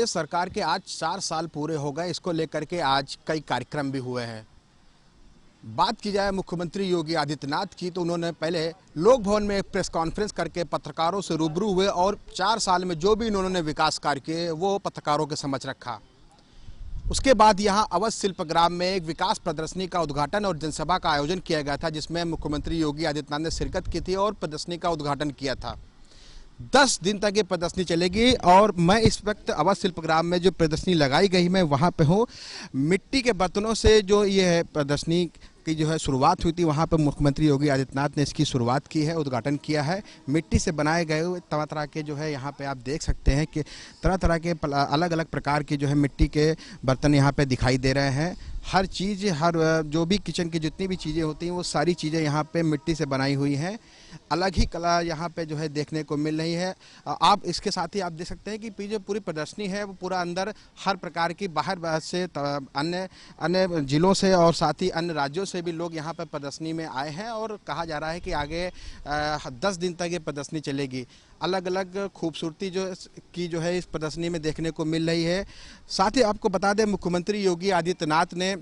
प्रदेश सरकार के आज 4 साल पूरे हो गए। इसको लेकर के आज कई कार्यक्रम भी हुए हैं। बात की जाए मुख्यमंत्री योगी आदित्यनाथ की, तो उन्होंने पहले लोक भवन में एक प्रेस कॉन्फ्रेंस करके पत्रकारों से रूबरू हुए और 4 साल में जो भी उन्होंने विकास कार्य किए वो पत्रकारों के समक्ष रखा। उसके बाद यहां अवध शिल्पग्राम में एक विकास प्रदर्शनी का उद्घाटन और जनसभा का आयोजन किया गया था, जिसमें मुख्यमंत्री योगी आदित्यनाथ ने शिरकत की थी और प्रदर्शनी का उद्घाटन किया था। 10 दिन तक ये प्रदर्शनी चलेगी और मैं इस वक्त अवध शिल्पग्राम में जो प्रदर्शनी लगाई गई मैं वहाँ पे हूँ। मिट्टी के बर्तनों से जो ये है प्रदर्शनी की जो है शुरुआत हुई थी, वहाँ पर मुख्यमंत्री योगी आदित्यनाथ ने इसकी शुरुआत की है, उद्घाटन किया है। मिट्टी से बनाए गए हुए तरह तरह के जो है यहाँ पे आप देख सकते हैं कि तरह तरह के अलग अलग प्रकार की जो है मिट्टी के बर्तन यहाँ पे दिखाई दे रहे हैं। हर चीज़, हर जो भी किचन की जितनी भी चीज़ें होती हैं वो सारी चीज़ें यहाँ पे मिट्टी से बनाई हुई हैं। अलग ही कला यहाँ पे जो है देखने को मिल रही है। आप इसके साथ ही आप देख सकते हैं कि पीछे पूरी प्रदर्शनी है वो पूरा अंदर हर प्रकार की बाहर से अन्य अन्य जिलों से और साथ ही अन्य राज्यों से भी लोग यहाँ पर प्रदर्शनी में आए हैं और कहा जा रहा है कि आगे 10 दिन तक ये प्रदर्शनी चलेगी। अलग अलग खूबसूरती जो है इस प्रदर्शनी में देखने को मिल रही है। साथ ही आपको बता दें मुख्यमंत्री योगी आदित्यनाथ ने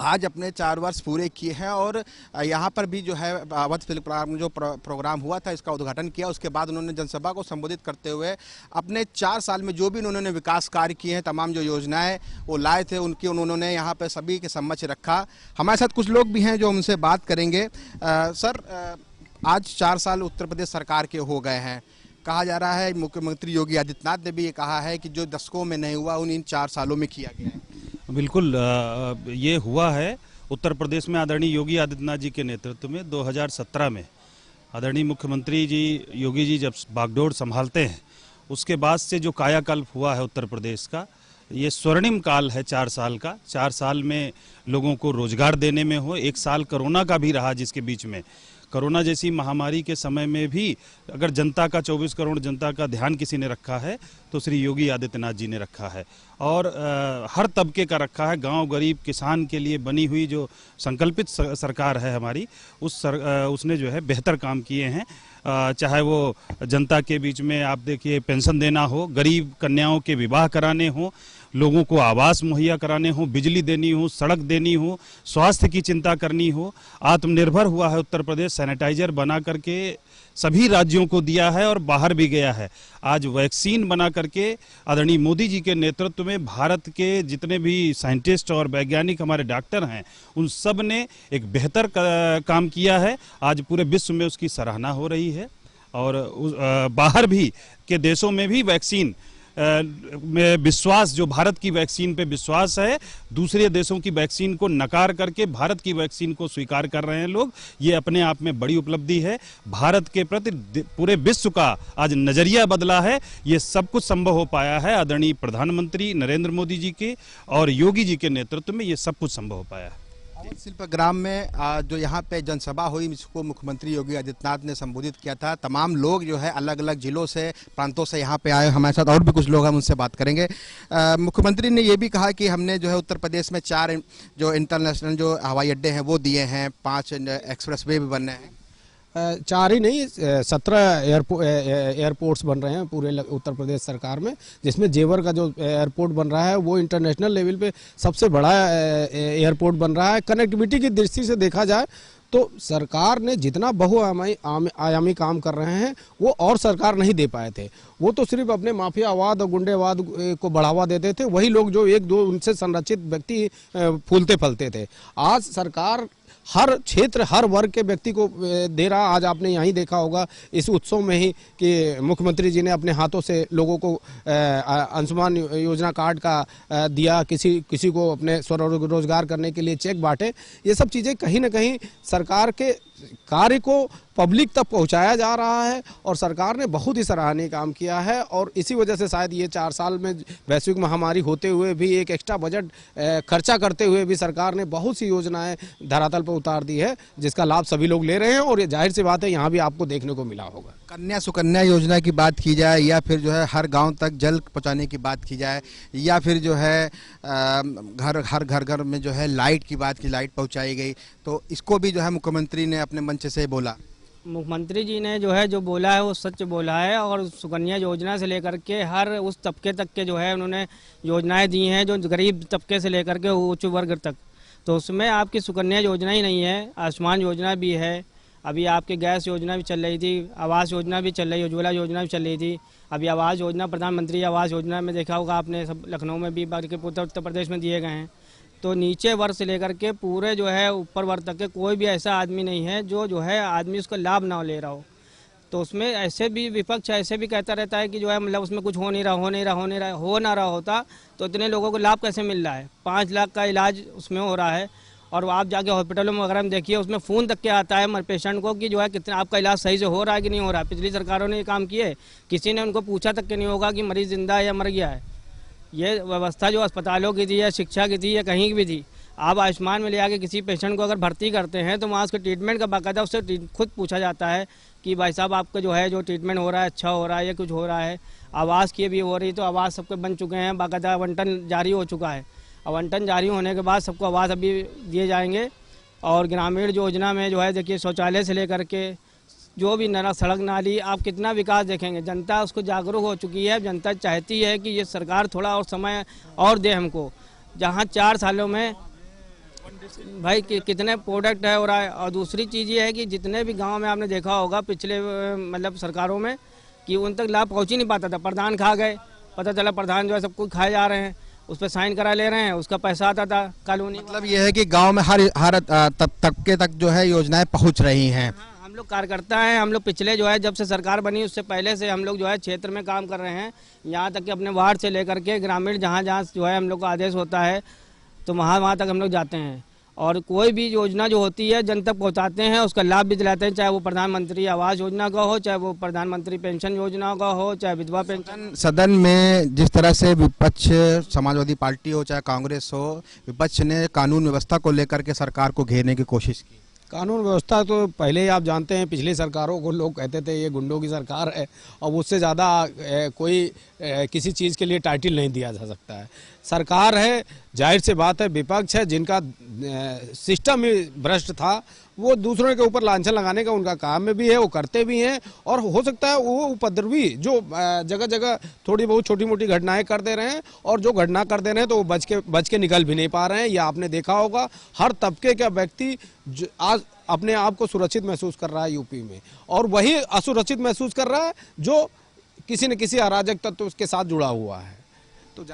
आज अपने 4 वर्ष पूरे किए हैं और यहाँ पर भी जो है अवध शिल्पग्राम जो प्रोग्राम हुआ था इसका उद्घाटन किया। उसके बाद उन्होंने जनसभा को संबोधित करते हुए अपने 4 साल में जो भी उन्होंने विकास कार्य किए हैं, तमाम जो योजनाएं वो लाए थे उनकी उन्होंने यहाँ पर सभी के समक्ष रखा। हमारे साथ कुछ लोग भी हैं जो उनसे बात करेंगे। सर, आज 4 साल उत्तर प्रदेश सरकार के हो गए हैं। कहा जा रहा है मुख्यमंत्री योगी आदित्यनाथ ने भी ये कहा है कि जो दशकों में नहीं हुआ इन 4 सालों में किया गया है। बिल्कुल ये हुआ है। उत्तर प्रदेश में आदरणीय योगी आदित्यनाथ जी के नेतृत्व में 2017 में आदरणीय मुख्यमंत्री जी योगी जी जब बागडोर संभालते हैं उसके बाद से जो कायाकल्प हुआ है उत्तर प्रदेश का, ये स्वर्णिम काल है 4 साल का। 4 साल में लोगों को रोजगार देने में हो, 1 साल कोरोना का भी रहा, जिसके बीच में कोरोना जैसी महामारी के समय में भी अगर जनता का 24 करोड़ जनता का ध्यान किसी ने रखा है तो श्री योगी आदित्यनाथ जी ने रखा है और हर तबके का रखा है। गांव गरीब किसान के लिए बनी हुई जो संकल्पित सरकार है हमारी, उसने जो है बेहतर काम किए हैं। चाहे वो जनता के बीच में आप देखिए पेंशन देना हो, गरीब कन्याओं के विवाह कराने हो, लोगों को आवास मुहैया कराने हो, बिजली देनी हो, सड़क देनी हो, स्वास्थ्य की चिंता करनी हो। आत्मनिर्भर हुआ है उत्तर प्रदेश, सैनिटाइजर बना करके सभी राज्यों को दिया है और बाहर भी गया है। आज वैक्सीन बना करके आदरणीय मोदी जी के नेतृत्व में भारत के जितने भी साइंटिस्ट और वैज्ञानिक हमारे डॉक्टर हैं उन सब ने एक बेहतर काम किया है। आज पूरे विश्व में उसकी सराहना हो रही है और बाहर भी के देशों में भी वैक्सीन में विश्वास, जो भारत की वैक्सीन पे विश्वास है, दूसरे देशों की वैक्सीन को नकार करके भारत की वैक्सीन को स्वीकार कर रहे हैं लोग। ये अपने आप में बड़ी उपलब्धि है। भारत के प्रति पूरे विश्व का आज नजरिया बदला है। ये सब कुछ संभव हो पाया है आदरणीय प्रधानमंत्री नरेंद्र मोदी जी के और योगी जी के नेतृत्व में ये सब कुछ संभव हो पाया है। अवध शिल्पग्राम में जो यहाँ पे जनसभा हुई जिसको मुख्यमंत्री योगी आदित्यनाथ ने संबोधित किया था, तमाम लोग जो है अलग अलग जिलों से प्रांतों से यहाँ पे आए। हमारे साथ और भी कुछ लोग हैं, उनसे बात करेंगे। मुख्यमंत्री ने ये भी कहा कि हमने जो है उत्तर प्रदेश में 4 जो इंटरनेशनल जो हवाई अड्डे हैं वो दिए हैं, 5 एक्सप्रेस वे भी बन रहे हैं। 4 ही नहीं 17 एयरपोर्ट्स बन रहे हैं पूरे उत्तर प्रदेश सरकार में, जिसमें जेवर का जो एयरपोर्ट बन रहा है वो इंटरनेशनल लेवल पे सबसे बड़ा एयरपोर्ट बन रहा है। कनेक्टिविटी की दृष्टि से देखा जाए तो सरकार ने जितना बहुआयामी काम कर रहे हैं वो और सरकार नहीं दे पाए थे। वो तो सिर्फ अपने माफियावाद और गुंडेवाद को बढ़ावा देते थे, वही लोग जो 1-2 उनसे संरक्षित व्यक्ति फूलते फलते थे। आज सरकार हर क्षेत्र हर वर्ग के व्यक्ति को दे रहा। आज आपने यहीं देखा होगा इस उत्सव में ही कि मुख्यमंत्री जी ने अपने हाथों से लोगों को अंशुमान योजना कार्ड का दिया, किसी को अपने स्वरोजगार करने के लिए चेक बांटे। ये सब चीज़ें कहीं ना कहीं सरकार के कार्य को पब्लिक तक पहुंचाया जा रहा है और सरकार ने बहुत ही सराहनीय काम किया है। और इसी वजह से शायद ये 4 साल में वैश्विक महामारी होते हुए भी एक एक्स्ट्रा बजट खर्चा करते हुए भी सरकार ने बहुत सी योजनाएं धरातल पर उतार दी है, जिसका लाभ सभी लोग ले रहे हैं। और ये जाहिर सी बात है यहाँ भी आपको देखने को मिला होगा। कन्या सुकन्या योजना की बात की जाए या फिर जो है हर गांव तक जल पहुंचाने की बात की जाए या फिर जो है घर में जो है लाइट की बात की, लाइट पहुंचाई गई, तो इसको भी जो है मुख्यमंत्री ने अपने मंच से बोला। मुख्यमंत्री जी ने जो है जो बोला है वो सच बोला है, और सुकन्या योजना से लेकर के हर उस तबके तक के जो है उन्होंने योजनाएं दी हैं, जो गरीब तबके से लेकर के उच्च वर्ग तक। तो उसमें आपकी सुकन्या योजना ही नहीं है, आयुष्मान योजना भी है, अभी आपकी गैस योजना भी चल रही थी, आवास योजना भी चल रही है, उज्ज्वला योजना भी चल रही थी। अभी आवास योजना, प्रधानमंत्री आवास योजना में देखा होगा आपने, सब लखनऊ में भी, बाकी उत्तर प्रदेश में दिए गए हैं। तो नीचे वर्ग से लेकर के पूरे जो है ऊपर वर्ग तक के कोई भी ऐसा आदमी नहीं है जो है आदमी उसका लाभ ना ले रहा हो। तो उसमें ऐसे भी विपक्ष ऐसे भी कहता रहता है कि जो है मतलब उसमें कुछ हो ना रहा होता तो इतने लोगों को लाभ कैसे मिल रहा है। 5 लाख का इलाज उसमें हो रहा है, और आप जाके हॉस्पिटलों में वगैरह में देखिए, उसमें फ़ोन तक के आता है पेशेंट को कि जो है कितना आपका इलाज सही से हो रहा है कि नहीं हो रहा है। पिछली सरकारों ने ये काम किए, किसी ने उनको पूछा तक के नहीं होगा कि मरीज़ जिंदा है या मर गया है। ये व्यवस्था जो अस्पतालों की थी या शिक्षा की थी या कहीं की भी थी, आप आयुष्मान में ले आके किसी पेशेंट को अगर भर्ती करते हैं तो वहाँ उसके ट्रीटमेंट का बाकायदा उससे खुद पूछा जाता है कि भाई साहब आपका जो है जो ट्रीटमेंट हो रहा है अच्छा हो रहा है या कुछ हो रहा है। आवास की भी हो रही, तो आवास सबके बन चुके हैं, बाकायदा आवंटन जारी हो चुका है। आवंटन जारी होने के बाद सबको आवास अभी दिए जाएंगे। और ग्रामीण योजना में जो है देखिए शौचालय से लेकर के जो भी नरा सड़क नाली, आप कितना विकास देखेंगे। जनता उसको जागरूक हो चुकी है, जनता चाहती है कि ये सरकार थोड़ा और समय और दे हमको। जहाँ 4 सालों में भाई कितने प्रोडक्ट है हो रहा है। और दूसरी चीज़ ये है कि जितने भी गांव में आपने देखा होगा पिछले मतलब सरकारों में कि उन तक लाभ पहुँच ही नहीं पाता था। प्रधान खा गए, पता चला प्रधान जो है सब कुछ खाए जा रहे हैं, उस पर साइन करा ले रहे हैं, उसका पैसा आता था कॉलोनी। मतलब ये है कि गांव में हर तबके तक जो है योजनाएं पहुंच रही हैं। हाँ, हम लोग कार्यकर्ता हैं, हम लोग पिछले जो है जब से सरकार बनी उससे पहले से हम लोग जो है क्षेत्र में काम कर रहे हैं। यहाँ तक कि अपने वार्ड से लेकर के ग्रामीण जहाँ जहाँ जो है हम लोग का आदेश होता है तो वहाँ तक हम लोग जाते हैं, और कोई भी योजना जो होती है जन तक पहुँचाते हैं, उसका लाभ भी दिलाते हैं, चाहे वो प्रधानमंत्री आवास योजना का हो, चाहे वो प्रधानमंत्री पेंशन योजना का हो, चाहे विधवा पेंशन। सदन में जिस तरह से विपक्ष, समाजवादी पार्टी हो चाहे कांग्रेस हो, विपक्ष ने कानून व्यवस्था को लेकर के सरकार को घेरने की कोशिश की। कानून व्यवस्था तो पहले ही आप जानते हैं, पिछली सरकारों को लोग कहते थे ये गुंडों की सरकार है, और उससे ज़्यादा कोई किसी चीज़ के लिए टाइटल नहीं दिया जा सकता है। सरकार है, जाहिर सी बात है विपक्ष है, जिनका सिस्टम ही भ्रष्ट था, वो दूसरों के ऊपर लांछन लगाने का उनका काम में भी है, वो करते भी हैं। और हो सकता है वो उपद्रवी जो जगह जगह थोड़ी बहुत छोटी मोटी घटनाएं कर दे रहे हैं, और जो घटना कर दे रहे हैं तो वो बच के निकल भी नहीं पा रहे हैं। या आपने देखा होगा हर तबके का व्यक्ति आज अपने आप को सुरक्षित महसूस कर रहा है यूपी में, और वही असुरक्षित महसूस कर रहा है जो किसी न किसी अराजक तत्व उसके साथ जुड़ा हुआ है। तो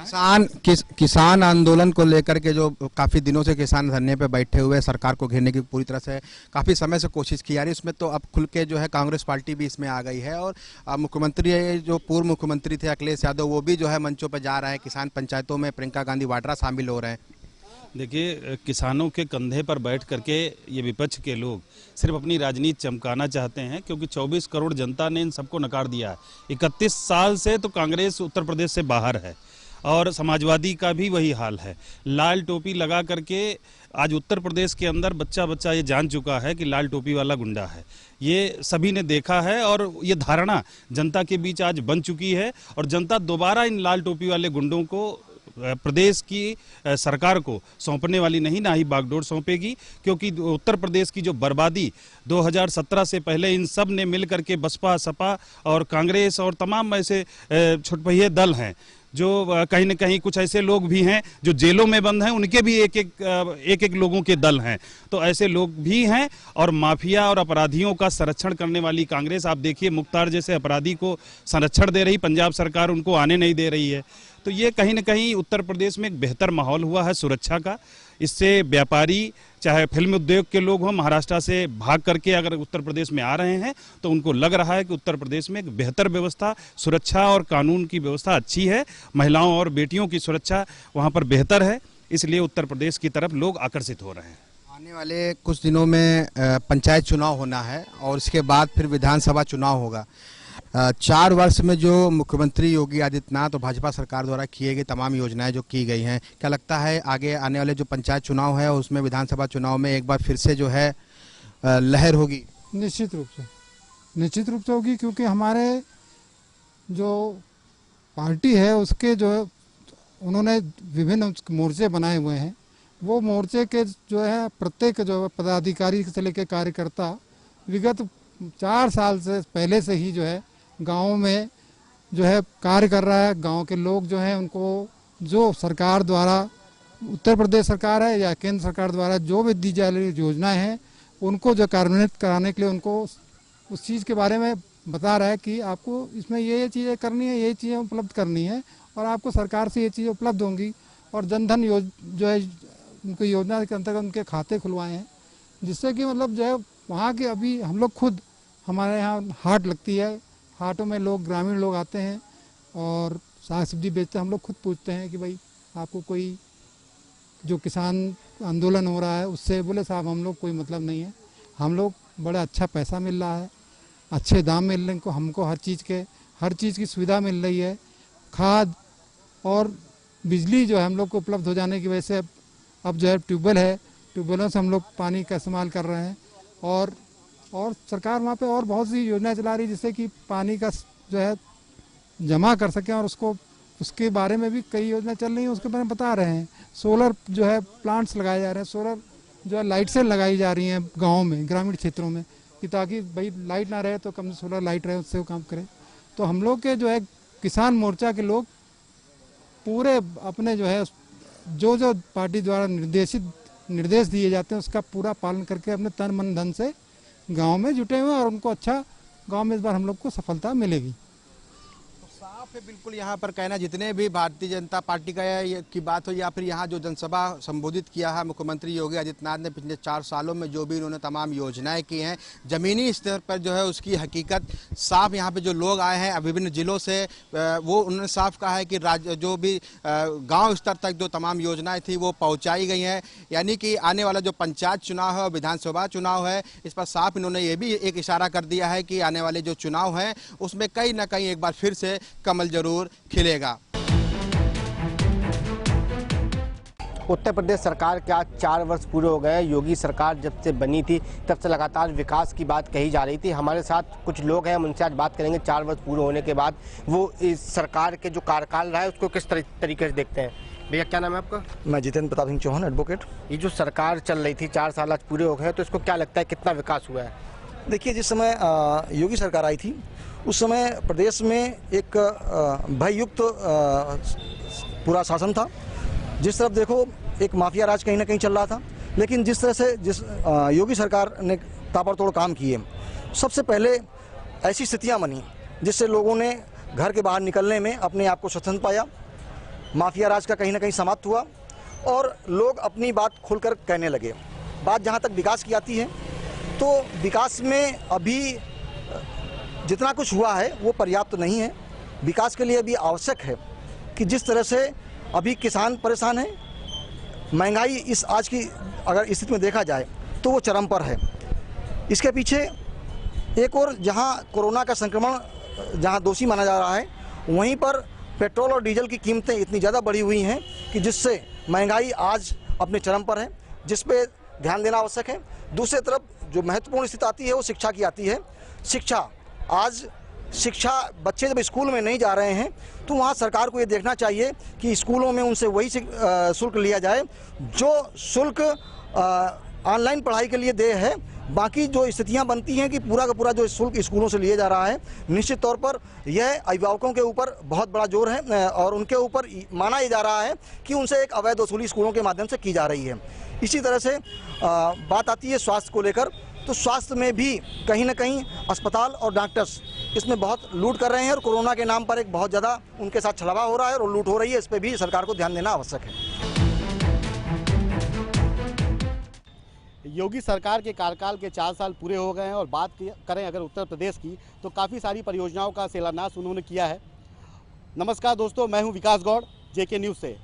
किसान आंदोलन को लेकर के जो काफ़ी दिनों से किसान धरने पे बैठे हुए, सरकार को घेरने की पूरी तरह से काफ़ी समय से कोशिश की जा रही है, उसमें तो अब खुल के जो है कांग्रेस पार्टी भी इसमें आ गई है। और मुख्यमंत्री जो पूर्व मुख्यमंत्री थे अखिलेश यादव, वो भी जो है मंचों पर जा रहे हैं। किसान पंचायतों में प्रियंका गांधी वाड्रा शामिल हो रहे हैं। देखिए, किसानों के कंधे पर बैठ करके ये विपक्ष के लोग सिर्फ अपनी राजनीति चमकाना चाहते हैं, क्योंकि 24 करोड़ जनता ने इन सबको नकार दिया है। 31 साल से तो कांग्रेस उत्तर प्रदेश से बाहर है, और समाजवादी का भी वही हाल है। लाल टोपी लगा करके आज उत्तर प्रदेश के अंदर बच्चा बच्चा ये जान चुका है कि लाल टोपी वाला गुंडा है। ये सभी ने देखा है, और ये धारणा जनता के बीच आज बन चुकी है, और जनता दोबारा इन लाल टोपी वाले गुंडों को प्रदेश की सरकार को सौंपने वाली नहीं, ना ही बागडोर सौंपेगी। क्योंकि उत्तर प्रदेश की जो बर्बादी 2017 से पहले इन सब ने मिल करके बसपा, सपा और कांग्रेस और तमाम ऐसे छुटपहिये दल हैं, जो कहीं न कहीं कुछ ऐसे लोग भी हैं जो जेलों में बंद हैं, उनके भी एक एक लोगों के दल हैं। तो ऐसे लोग भी हैं, और माफिया और अपराधियों का संरक्षण करने वाली कांग्रेस, आप देखिए मुख्तार जैसे अपराधी को संरक्षण दे रही पंजाब सरकार, उनको आने नहीं दे रही है। तो ये कहीं न कहीं उत्तर प्रदेश में एक बेहतर माहौल हुआ है सुरक्षा का। इससे व्यापारी, चाहे फिल्म उद्योग के लोग हों, महाराष्ट्र से भाग करके अगर उत्तर प्रदेश में आ रहे हैं तो उनको लग रहा है कि उत्तर प्रदेश में एक बेहतर व्यवस्था, सुरक्षा और कानून की व्यवस्था अच्छी है। महिलाओं और बेटियों की सुरक्षा वहाँ पर बेहतर है, इसलिए उत्तर प्रदेश की तरफ लोग आकर्षित हो रहे हैं। आने वाले कुछ दिनों में पंचायत चुनाव होना है, और इसके बाद फिर विधानसभा चुनाव होगा। 4 वर्ष में जो मुख्यमंत्री योगी आदित्यनाथ और भाजपा सरकार द्वारा किए गए तमाम योजनाएं जो की गई हैं, क्या लगता है आगे आने वाले जो पंचायत चुनाव है उसमें विधानसभा चुनाव में एक बार फिर से जो है लहर होगी? निश्चित रूप से होगी, क्योंकि हमारे जो पार्टी है उसके जो है उन्होंने विभिन्न मोर्चे बनाए हुए हैं। वो मोर्चे के जो है प्रत्येक जो पदाधिकारी से लेकर कार्यकर्ता विगत 4 साल से पहले से ही जो है गाँव में जो है कार्य कर रहा है। गांव के लोग जो हैं उनको जो सरकार द्वारा, उत्तर प्रदेश सरकार है या केंद्र सरकार द्वारा जो भी दी जा रही योजनाएं हैं उनको जो कार्यान्वित कराने के लिए उनको उस चीज़ के बारे में बता रहा है कि आपको इसमें ये चीज़ें करनी है, ये चीज़ें उपलब्ध करनी है और आपको सरकार से ये चीज़ें उपलब्ध होंगी। और जनधन जो है उनकी योजना के अंतर्गत उनके खाते खुलवाए हैं, जिससे कि मतलब जो है वहाँ के अभी हम लोग खुद, हमारे यहाँ हाट लगती है, हाटों में लोग, ग्रामीण लोग आते हैं और साग सब्जी बेचते हैं। हम लोग खुद पूछते हैं कि भाई आपको कोई जो किसान आंदोलन हो रहा है उससे, बोले साहब हम लोग कोई मतलब नहीं है, हम लोग बड़ा अच्छा पैसा मिल रहा है, अच्छे दाम मिल रहे हैं हमको, हर चीज़ की सुविधा मिल रही है, खाद और बिजली जो है हम लोग को उपलब्ध हो जाने की वजह से अब जो है ट्यूबवेल है, ट्यूबवेलों से हम लोग पानी का इस्तेमाल कर रहे हैं। और सरकार वहाँ पे और बहुत सी योजनाएं चला रही है जिससे कि पानी का जो है जमा कर सकें, और उसके बारे में भी कई योजनाएं चल रही हैं, उसके बारे में बता रहे हैं। सोलर जो है प्लांट्स लगाए जा रहे हैं, सोलर जो है लाइट से लगाई जा रही हैं गाँव में, ग्रामीण क्षेत्रों में, कि ताकि भाई लाइट ना रहे तो कम से सोलर लाइट रहे, उससे वो काम करें। तो हम लोग के जो है किसान मोर्चा के लोग पूरे अपने जो है जो पार्टी द्वारा निर्देश दिए जाते हैं उसका पूरा पालन करके अपने तन मन धन से गांव में जुटे हुए हैं और उनको अच्छा गांव में इस बार हम लोग को सफलता मिलेगी। साफ है बिल्कुल यहाँ पर कहना, जितने भी भारतीय जनता पार्टी का की बात हो या फिर यहाँ जो जनसभा संबोधित किया है मुख्यमंत्री योगी आदित्यनाथ ने पिछले 4 सालों में, जो भी उन्होंने तमाम योजनाएं की हैं ज़मीनी स्तर पर जो है उसकी हकीकत साफ यहाँ पे जो लोग आए हैं विभिन्न ज़िलों से, वो उन्होंने साफ कहा है कि जो भी गाँव स्तर तक जो तमाम योजनाएँ थी वो पहुँचाई गई हैं। यानी कि आने वाला जो पंचायत चुनाव है और विधानसभा चुनाव है, इस पर साफ इन्होंने ये भी एक इशारा कर दिया है कि आने वाले जो चुनाव हैं उसमें कहीं ना कहीं एक बार फिर से कमल जरूर खिलेगा। उत्तर प्रदेश सरकार के आज 4 वर्ष पूरे हो गए। योगी सरकार जब से बनी थी तब से लगातार विकास की बात कही जा रही थी। हमारे साथ कुछ लोग हैं, हम उनसे आज बात करेंगे 4 वर्ष पूरे होने के बाद वो इस सरकार के जो कार्यकाल रहा है उसको किस तरीके से देखते हैं। भैया क्या नाम है आपका? मैं जितेंद्र प्रताप सिंह चौहान, एडवोकेट। ये जो सरकार चल रही थी 4 साल आज पूरे हो गए, तो इसको क्या लगता है कितना विकास हुआ है? देखिए, जिस समय योगी सरकार आई थी उस समय प्रदेश में एक भययुक्त पूरा शासन था। जिस तरफ देखो एक माफिया राज कहीं ना कहीं चल रहा था। लेकिन जिस तरह से योगी सरकार ने ताबड़तोड़ काम किए, सबसे पहले ऐसी स्थितियां बनी जिससे लोगों ने घर के बाहर निकलने में अपने आप को स्वतंत्र पाया, माफिया राज का कहीं ना कहीं समाप्त हुआ और लोग अपनी बात खुलकर कहने लगे। बात जहां तक विकास की आती है तो विकास में अभी जितना कुछ हुआ है वो पर्याप्त नहीं है। विकास के लिए भी आवश्यक है कि जिस तरह से अभी किसान परेशान है, महंगाई इस आज की अगर स्थिति में देखा जाए तो वो चरम पर है। इसके पीछे एक और जहां कोरोना का संक्रमण जहां दोषी माना जा रहा है, वहीं पर पेट्रोल और डीजल की कीमतें इतनी ज़्यादा बढ़ी हुई हैं कि जिससे महंगाई आज अपने चरम पर है, जिस पे ध्यान देना आवश्यक है। दूसरी तरफ जो महत्वपूर्ण स्थिति आती है वो शिक्षा की आती है। शिक्षा बच्चे जब स्कूल में नहीं जा रहे हैं तो वहाँ सरकार को ये देखना चाहिए कि स्कूलों में उनसे वही शुल्क लिया जाए जो शुल्क ऑनलाइन पढ़ाई के लिए दे है। बाकी जो स्थितियां बनती हैं कि पूरा का पूरा जो शुल्क स्कूलों से लिया जा रहा है, निश्चित तौर पर यह अभिभावकों के ऊपर बहुत बड़ा जोर है और उनके ऊपर माना ये जा रहा है कि उनसे एक अवैध वसूली स्कूलों के माध्यम से की जा रही है। इसी तरह से बात आती है स्वास्थ्य को लेकर, तो स्वास्थ्य में भी कहीं ना कहीं अस्पताल और डॉक्टर्स इसमें बहुत लूट कर रहे हैं और कोरोना के नाम पर एक बहुत ज़्यादा उनके साथ छलावा हो रहा है और लूट हो रही है। इस पर भी सरकार को ध्यान देना आवश्यक है। योगी सरकार के कार्यकाल के 4 साल पूरे हो गए हैं और बात करें अगर उत्तर प्रदेश की तो काफ़ी सारी परियोजनाओं का शिलान्यास उन्होंने किया है। नमस्कार दोस्तों, मैं हूं विकास गौड़, जेके न्यूज़ से।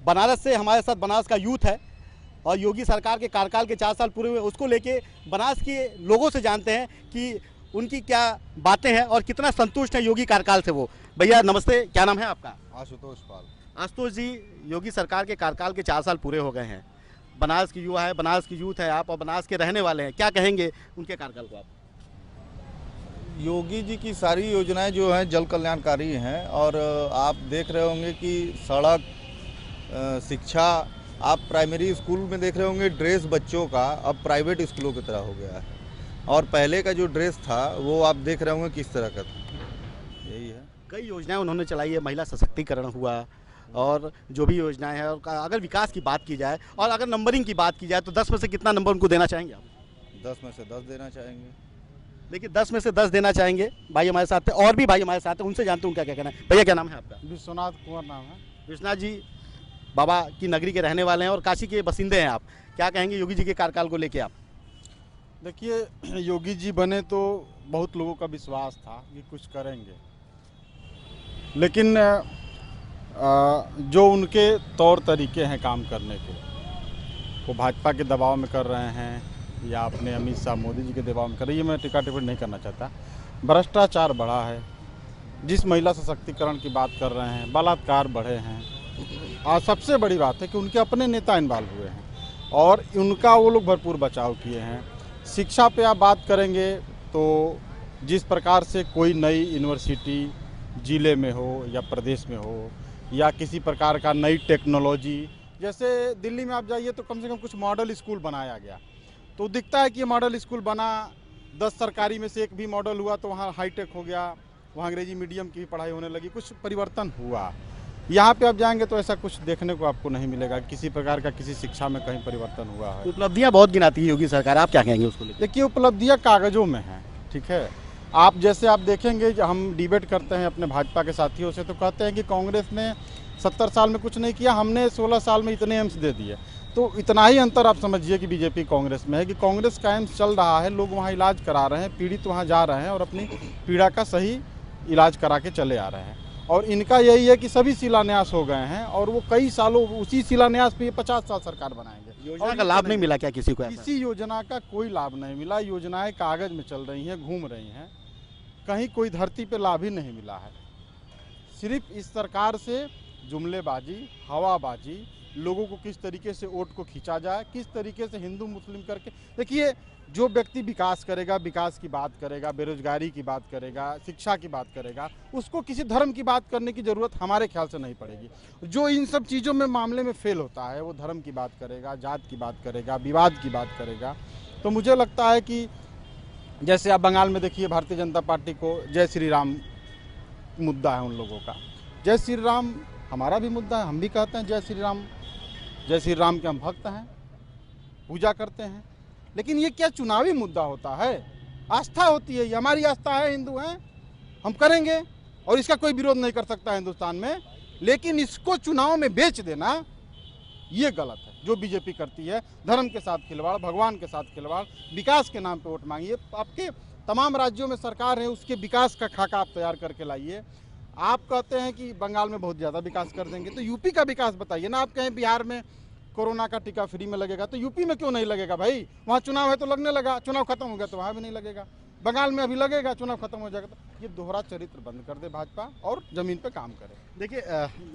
बनारस से हमारे साथ बनारस का यूथ है और योगी सरकार के कार्यकाल के 4 साल पूरे हुए, उसको लेके बनारस के लोगों से जानते हैं कि उनकी क्या बातें हैं और कितना संतुष्ट है योगी कार्यकाल से वो। भैया नमस्ते, क्या नाम है आपका? आशुतोष पाल। आशुतोष जी, योगी सरकार के कार्यकाल के 4 साल पूरे हो गए हैं। बनारस की युवा है, बनारस की यूथ है आप और बनारस के रहने वाले हैं, क्या कहेंगे उनके कार्यकाल को आप? योगी जी की सारी योजनाएं जो हैं जल कल्याणकारी हैं और आप देख रहे होंगे कि सड़क, शिक्षा, आप प्राइमरी स्कूल में देख रहे होंगे ड्रेस बच्चों का अब प्राइवेट स्कूलों की तरह हो गया है। और पहले का जो ड्रेस था वो आप देख रहे होंगे किस तरह का था। यही है। कई योजनाएं उन्होंने चलाई है, महिला सशक्तिकरण हुआ और जो भी योजनाएं हैं, और अगर विकास की बात की जाए और अगर नंबरिंग की बात की जाए तो 10 में से कितना नंबर उनको देना चाहेंगे आप? 10 में से 10 देना चाहेंगे। देखिए 10 में से 10 देना चाहेंगे। भाई हमारे साथ थे, और भी भाई हमारे साथ हैं, उनसे जानते हैं उनका क्या कहना है। भैया क्या नाम है आपका? विश्वनाथ कुंवर नाम है। विश्वनाथ जी बाबा की नगरी के रहने वाले हैं और काशी के बसिंदे हैं आप, क्या कहेंगे योगी जी के कार्यकाल को लेके आप? देखिए योगी जी बने तो बहुत लोगों का विश्वास था कि कुछ करेंगे, लेकिन जो उनके तौर तरीके हैं काम करने के, वो भाजपा के दबाव में कर रहे हैं या अपने अमित शाह मोदी जी के दबाव में कर रही है, मैं टिक्का टिप्पणी नहीं करना चाहता। भ्रष्टाचार बढ़ा है, जिस महिला सशक्तिकरण की बात कर रहे हैं, बलात्कार बढ़े हैं, और सबसे बड़ी बात है कि उनके अपने नेता इन्वॉल्व हुए हैं और उनका वो लोग भरपूर बचाव किए हैं। शिक्षा पे आप बात करेंगे तो जिस प्रकार से कोई नई यूनिवर्सिटी ज़िले में हो या प्रदेश में हो या किसी प्रकार का नई टेक्नोलॉजी, जैसे दिल्ली में आप जाइए तो कम से कम कुछ मॉडल स्कूल बनाया गया, तो दिखता है कि ये मॉडल स्कूल बना, 10 सरकारी में से एक भी मॉडल हुआ तो वहाँ हाईटेक हो गया, वहाँ अंग्रेजी मीडियम की भी पढ़ाई होने लगी, कुछ परिवर्तन हुआ। यहाँ पे आप जाएंगे तो ऐसा कुछ देखने को आपको नहीं मिलेगा, किसी प्रकार का किसी शिक्षा में कहीं परिवर्तन हुआ है। उपलब्धियां बहुत गिनाती है योगी सरकार, आप क्या कहेंगे उसको लेकर? देखिए उपलब्धियां कागजों में हैं, ठीक है। आप जैसे आप देखेंगे, हम डिबेट करते हैं अपने भाजपा के साथियों से तो कहते हैं कि कांग्रेस ने 70 साल में कुछ नहीं किया, हमने 16 साल में इतने एम्स दे दिए। तो इतना ही अंतर आप समझिए कि बीजेपी कांग्रेस में है कि कांग्रेस का एम्स चल रहा है, लोग वहाँ इलाज करा रहे हैं, पीड़ित वहाँ जा रहे हैं और अपनी पीड़ा का सही इलाज करा के चले आ रहे हैं। और इनका यही है कि सभी शिलान्यास हो गए हैं और वो कई सालों उसी शिलान्यास पे 50 साल सरकार बनाएंगे। योजना का लाभ नहीं मिला क्या किसी को? किसी योजना का कोई लाभ नहीं मिला, योजनाएं कागज में चल रही हैं, घूम रही हैं, कहीं कोई धरती पे लाभ ही नहीं मिला है। सिर्फ इस सरकार से जुमलेबाजी, हवाबाजी, लोगों को किस तरीके से वोट को खींचा जाए, किस तरीके से हिंदू मुस्लिम करके। देखिए जो व्यक्ति विकास करेगा, विकास की बात करेगा, बेरोजगारी की बात करेगा, शिक्षा की बात करेगा, उसको किसी धर्म की बात करने की ज़रूरत हमारे ख्याल से नहीं पड़ेगी। जो इन सब चीज़ों में मामले में फेल होता है वो धर्म की बात करेगा, जात की बात करेगा, विवाद की बात करेगा। तो मुझे लगता है कि जैसे आप बंगाल में देखिए, भारतीय जनता पार्टी को जय श्री राम मुद्दा है उन लोगों का। जय श्री राम हमारा भी मुद्दा है, हम भी कहते हैं जय श्री राम के हम भक्त हैं, पूजा करते हैं। लेकिन ये क्या चुनावी मुद्दा होता है? आस्था होती है, ये हमारी आस्था है, हिंदू हैं, हम करेंगे और इसका कोई विरोध नहीं कर सकता हिंदुस्तान में। लेकिन इसको चुनाव में बेच देना ये गलत है जो बीजेपी करती है। धर्म के साथ खिलवाड़, भगवान के साथ खिलवाड़, विकास के नाम पे वोट मांगिए। आपके तमाम राज्यों में सरकार है, उसके विकास का खाका आप तैयार करके लाइए। आप कहते हैं कि बंगाल में बहुत ज़्यादा विकास कर देंगे, तो यूपी का विकास बताइए ना। आप कहें बिहार में कोरोना का टीका फ्री में लगेगा, तो यूपी में क्यों नहीं लगेगा भाई? वहाँ चुनाव है तो लगने लगा, चुनाव खत्म हो गया तो वहाँ भी नहीं लगेगा। बंगाल में अभी लगेगा, चुनाव खत्म हो जाएगा। तो ये दोहरा चरित्र बंद कर दे भाजपा और जमीन पे काम करे। देखिए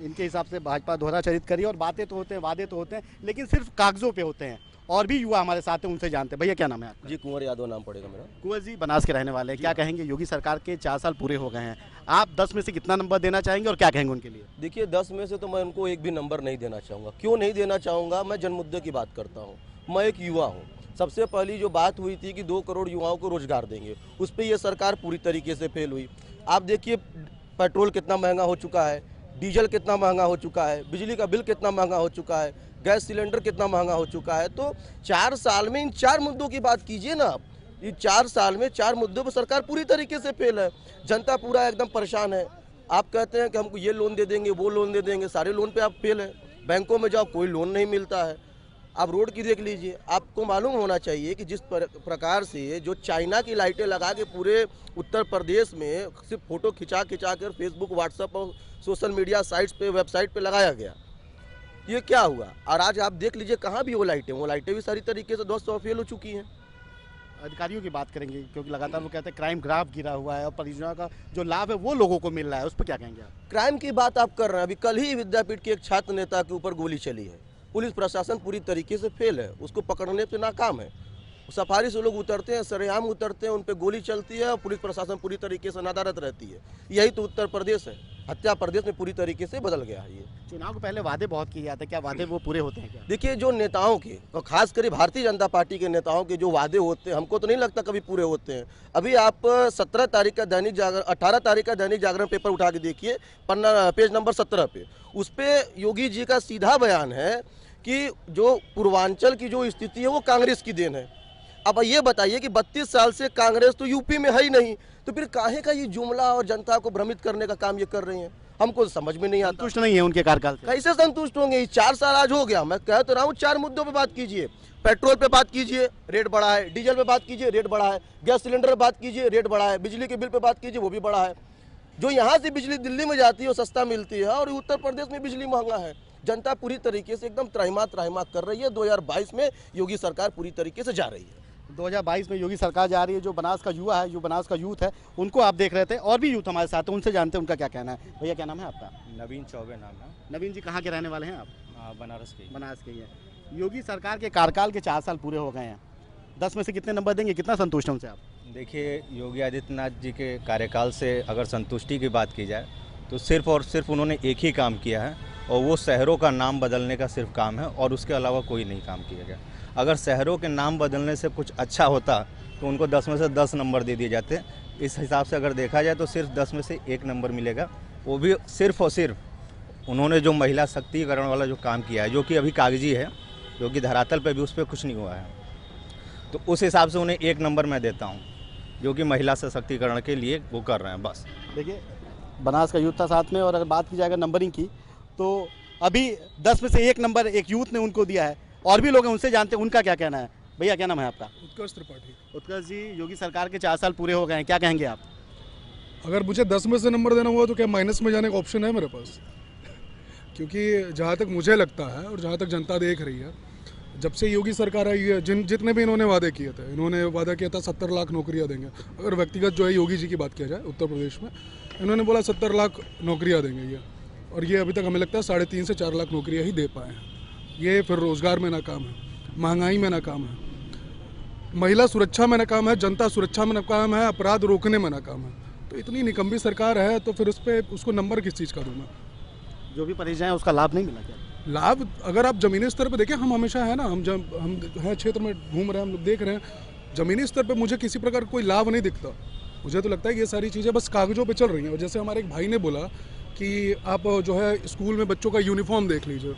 इनके हिसाब से भाजपा दोहरा चरित्र करिए, और बातें तो होते हैं, वादे तो होते हैं, लेकिन सिर्फ कागजों पे होते हैं। और भी युवा हमारे साथ हैं, उनसे जानते हैं। भैया क्या नाम है आपका? जी कुंवर यादव नाम पड़ेगा मेरा। कुंवर जी बनास के रहने वाले हैं, क्या कहेंगे? योगी सरकार के 4 साल पूरे हो गए हैं, आप 10 में से कितना नंबर देना चाहेंगे और क्या कहेंगे उनके लिए? देखिए 10 में से तो मैं उनको एक भी नंबर नहीं देना चाहूँगा। क्यों नहीं देना चाहूँगा? मैं जनमुद्दे की बात करता हूँ, मैं एक युवा हूँ। सबसे पहली जो बात हुई थी कि 2 करोड़ युवाओं को रोजगार देंगे, उस पर यह सरकार पूरी तरीके से फेल हुई। आप देखिए पेट्रोल कितना महंगा हो चुका है, डीजल कितना महंगा हो चुका है, बिजली का बिल कितना महंगा हो चुका है, गैस सिलेंडर कितना महंगा हो चुका है। तो 4 साल में इन 4 मुद्दों की बात कीजिए ना आप। इन 4 साल में 4 मुद्दों पर सरकार पूरी तरीके से फेल है। जनता पूरा एकदम परेशान है। आप कहते हैं कि हमको ये लोन दे देंगे, वो लोन दे देंगे, सारे लोन पे आप फेल हैं। बैंकों में जाओ कोई लोन नहीं मिलता है। आप रोड की देख लीजिए, आपको मालूम होना चाहिए कि जिस प्रकार से जो चाइना की लाइटें लगा के पूरे उत्तर प्रदेश में सिर्फ फोटो खिंचा कर फेसबुक, व्हाट्सएप और सोशल मीडिया साइट्स पे, वेबसाइट पे लगाया गया, ये क्या हुआ? और आज आप देख लीजिए कहाँ भी वो लाइटें भी सारी तरीके से ध्वस्त और फेल हो चुकी हैं। अधिकारियों की बात करेंगे, क्योंकि लगातार वो कहते हैं क्राइम ग्राफ गिरा हुआ है और परियोजना का जो लाभ है वो लोगों को मिल रहा है, उस पर क्या कहेंगे आप? क्राइम की बात आप कर रहे हैं। अभी कल ही विद्यापीठ के एक छात्र नेता के ऊपर गोली चली है। पुलिस प्रशासन पूरी तरीके से फेल है, उसको पकड़ने पे नाकाम है। सफारी से लोग उतरते हैं, सरेआम उतरते हैं, उन पर गोली चलती है और पुलिस प्रशासन पूरी तरीके से नदारद रहती है। यही तो उत्तर प्रदेश है। हत्या प्रदेश में पूरी तरीके से बदल गया है ये। चुनाव के पहले वादे बहुत किए जाते हैं, क्या वादे वो पूरे होते हैं क्या? देखिए, जो नेताओं के और खास कर भारतीय जनता पार्टी के नेताओं के जो वादे होते हैं, हमको तो नहीं लगता कभी पूरे होते हैं। अभी आप 17 तारीख का दैनिक जागरण, 18 तारीख का दैनिक जागरण पेपर उठा के देखिए, पन्ना पेज नंबर 17 पे, उस पर योगी जी का सीधा बयान है कि जो पूर्वांचल की जो स्थिति है वो कांग्रेस की देन है। अब ये बताइए कि 32 साल से कांग्रेस तो यूपी में है ही नहीं, तो फिर काहे का ये जुमला और जनता को भ्रमित करने का काम ये कर रहे हैं, हमको समझ में नहीं आता। संतुष्ट नहीं है उनके कार्यकाल से? कैसे संतुष्ट होंगे? 4 साल आज हो गया, मैं कह तो रहा हूँ 4 मुद्दों पे बात कीजिए। पेट्रोल पे बात कीजिए, रेट बढ़ा है, डीजल पे बात कीजिए, रेट बढ़ा है, गैस सिलेंडर पे बात कीजिए, रेट बढ़ा है, बिजली के बिल पे बात कीजिए, वो भी बढ़ा है। जो यहाँ से बिजली दिल्ली में जाती है वो सस्ता मिलती है और उत्तर प्रदेश में बिजली महंगा है। जनता पूरी तरीके से एकदम त्राहिमाम कर रही है। 2022 में योगी सरकार पूरी तरीके से जा रही है। 2022 में योगी सरकार जा रही है। जो बनास का युवा है, जो बनास का यूथ है, उनको आप देख रहे थे, और भी यूथ हमारे साथ है, उनसे जानते हैं उनका क्या कहना है। भैया क्या नाम है आपका? नवीन चौबे नाम है। नवीन जी, कहाँ के रहने वाले हैं आप? बनारस के। बनारस के ही हैं। योगी सरकार के कार्यकाल के 4 साल पूरे हो गए हैं, 10 में से कितने नंबर देंगे, कितना संतुष्ट हैं उनसे आप? देखिए, योगी आदित्यनाथ जी के कार्यकाल से अगर संतुष्टि की बात की जाए तो सिर्फ और सिर्फ उन्होंने एक ही काम किया है, और वो शहरों का नाम बदलने का सिर्फ काम है, और उसके अलावा कोई नहीं काम किया गया। अगर शहरों के नाम बदलने से कुछ अच्छा होता तो उनको 10 में से 10 नंबर दे दिए जाते। इस हिसाब से अगर देखा जाए तो सिर्फ 10 में से 1 नंबर मिलेगा, वो भी सिर्फ और सिर्फ उन्होंने जो महिला शक्तिकरण वाला जो काम किया है, जो कि अभी कागजी है, जो कि धरातल पे भी उस पर कुछ नहीं हुआ है, तो उस हिसाब से उन्हें 1 नंबर मैं देता हूँ, जो कि महिला सशक्तिकरण के लिए वो कर रहे हैं बस। देखिए, बनास का यूथ था साथ में, और अगर बात की जाएगा नंबरिंग की तो अभी 10 में से 1 नंबर एक यूथ ने उनको दिया है, और भी लोग हैं, उनसे जानते हैं उनका क्या कहना है। भैया क्या नाम है आपका? उत्कर्ष त्रिपाठी। उत्कर्ष जी, योगी सरकार के 4 साल पूरे हो गए हैं, क्या कहेंगे आप? अगर मुझे 10 में से नंबर देना हुआ तो क्या माइनस में जाने का ऑप्शन है मेरे पास? क्योंकि जहाँ तक मुझे लगता है और जहाँ तक जनता देख रही है, जब से योगी सरकार आई है, जितने भी इन्होंने वादे किए थे, इन्होंने वादा किया था 70 लाख नौकरियाँ देंगे। अगर व्यक्तिगत जो है योगी जी की बात किया जाए, उत्तर प्रदेश में इन्होंने बोला 70 लाख नौकरियाँ देंगे ये, और ये अभी तक हमें लगता है 3.5 से 4 लाख नौकरियाँ ही दे पाए हैं। ये फिर रोज़गार में नाकाम है, महंगाई में नाकाम है, महिला सुरक्षा में नाकाम है, जनता सुरक्षा में नाकाम है, अपराध रोकने में नाकाम है। तो इतनी निकम्बी सरकार है, तो फिर उस पर उसको नंबर किस चीज़ का दूँ मैं? जो भी परियोजनाएं उसका लाभ नहीं मिला क्या? लाभ अगर आप ज़मीनी स्तर पर देखें, हम हमेशा है ना, हम हैं क्षेत्र में घूम रहे हैं, हम लोग देख रहे हैं, ज़मीनी स्तर पर मुझे किसी प्रकार कोई लाभ नहीं दिखता। मुझे तो लगता है कि ये सारी चीज़ें बस कागज़ों पे चल रही हैं। और जैसे हमारे एक भाई ने बोला कि आप जो है स्कूल में बच्चों का यूनिफॉर्म देख लीजिए,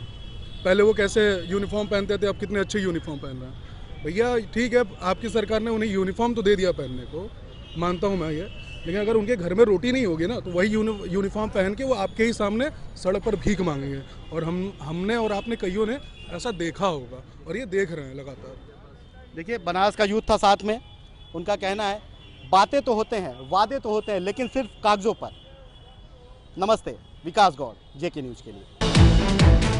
पहले वो कैसे यूनिफॉर्म पहनते थे, अब कितने अच्छे यूनिफॉर्म पहन रहे हैं। भैया ठीक है, आपकी सरकार ने उन्हें यूनिफॉर्म तो दे दिया पहनने को, मानता हूँ मैं ये, लेकिन अगर उनके घर में रोटी नहीं होगी ना, तो वही यूनिफॉर्म पहन के वो आपके ही सामने सड़क पर भीख मांगेंगे। और हमने और आपने कईयों ने ऐसा देखा होगा, और ये देख रहे हैं लगातार। देखिए, बनारस का यूथ था साथ में, उनका कहना है बातें तो होते हैं, वादे तो होते हैं, लेकिन सिर्फ कागजों पर। नमस्ते, विकास गौड़, जेके न्यूज़ के लिए।